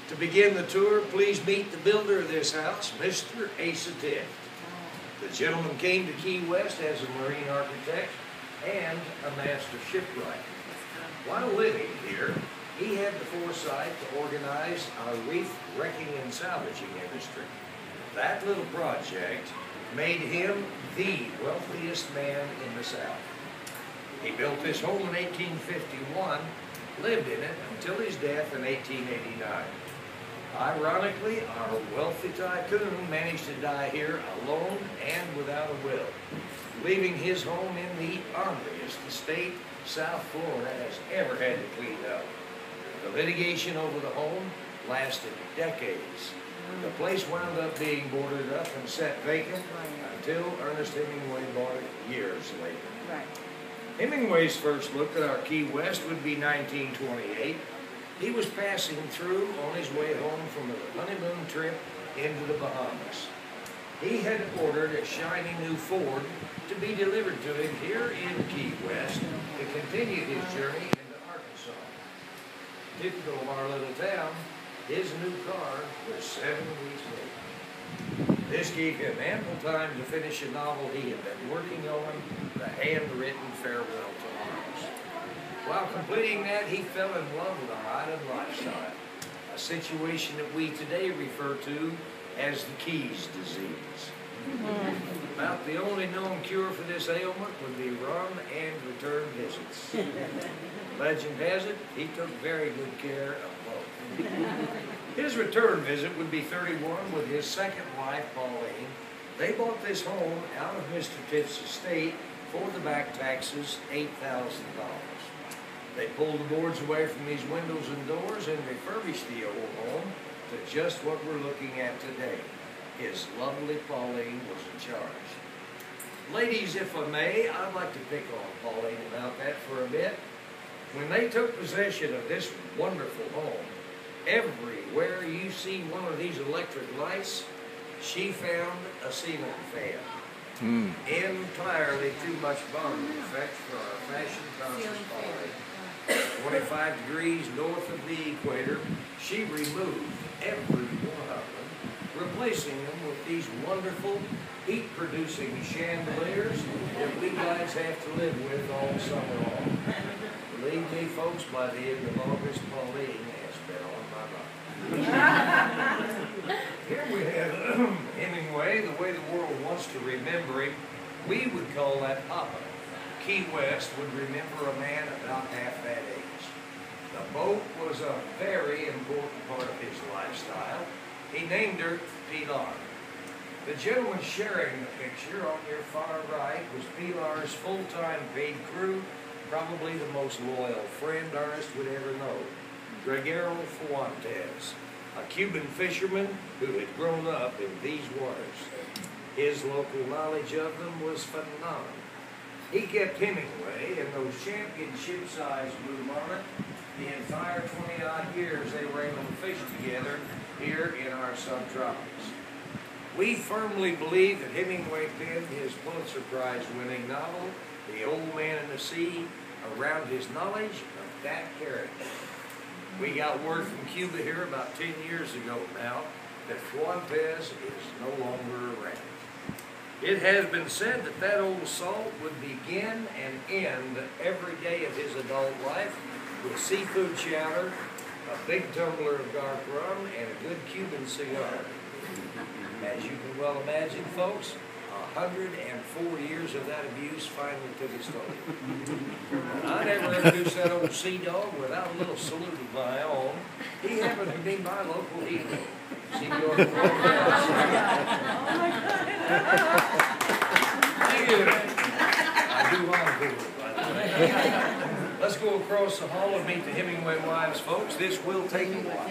To begin the tour, please meet the builder of this house, Mr. Asa Tift. The gentleman came to Key West as a marine architect and a master shipwright. While living here, he had the foresight to organize our reef wrecking and salvaging industry. That little project made him the wealthiest man in the South. He built this home in 1851, lived in it until his death in 1889. Ironically, our wealthy tycoon managed to die here alone and without a will, leaving his home in the orneriest estate South Florida has ever had to clean up. The litigation over the home lasted decades. The place wound up being boarded up and set vacant until Ernest Hemingway bought it years later. Hemingway's first look at our Key West would be 1928. He was passing through on his way home from a honeymoon trip into the Bahamas. He had ordered a shiny new Ford to be delivered to him here in Key West to continue his journey into Arkansas. Typical of our little town, his new car was 7 weeks late. This gave him ample time to finish a novel he had been working on, the handwritten Farewell to Mars. While completing that, he fell in love with our island lifestyle, a situation that we today refer to as the Keys disease. About the only known cure for this ailment would be rum and return visits. Legend has it, he took very good care of both. His return visit would be 31 with his second wife, Pauline. They bought this home out of Mr. Tift's estate for the back taxes, $8,000. They pulled the boards away from these windows and doors and refurbished the old home to just what we're looking at today. His lovely Pauline was in charge. Ladies, if I may, I'd like to pick on Pauline about that for a bit. When they took possession of this wonderful home, everywhere you see one of these electric lights, she found a ceiling fan. Entirely too much bonding effect for our fashion-conscious Pauline. 25 degrees north of the equator, she removed every one of them, replacing them with these wonderful heat-producing chandeliers that we guys have to live with all summer long. Believe me, folks, by the end of August, Pauline has been on my mind. Here we have Hemingway, the way the world wants to remember him. We would call that Papa. Key West would remember a man about half that age. The boat was a very important part of his lifestyle. He named her Pilar. The gentleman sharing the picture on your far right was Pilar's full-time paid crew, probably the most loyal friend Ernest would ever know, Gregorio Fuentes, a Cuban fisherman who had grown up in these waters. His local knowledge of them was phenomenal. He kept Hemingway in those championship-sized Blue Marlin the entire 20-odd years they were able to fish together here in our subtropics. We firmly believe that Hemingway penned his Pulitzer Prize-winning novel, The Old Man and the Sea, around his knowledge of that character. We got word from Cuba here about 10 years ago now that Fuentes is no longer around. It has been said that that old salt would begin and end every day of his adult life with seafood chowder, a big tumbler of dark rum, and a good Cuban cigar. As you can well imagine, folks, 104 years of that abuse finally took its toll. I never introduced that old sea dog without a little salute of my own. He happened to be my local hero. Senor I do want to do it, by the way. Let's go across the hall and meet the Hemingway wives, folks. This will take a while.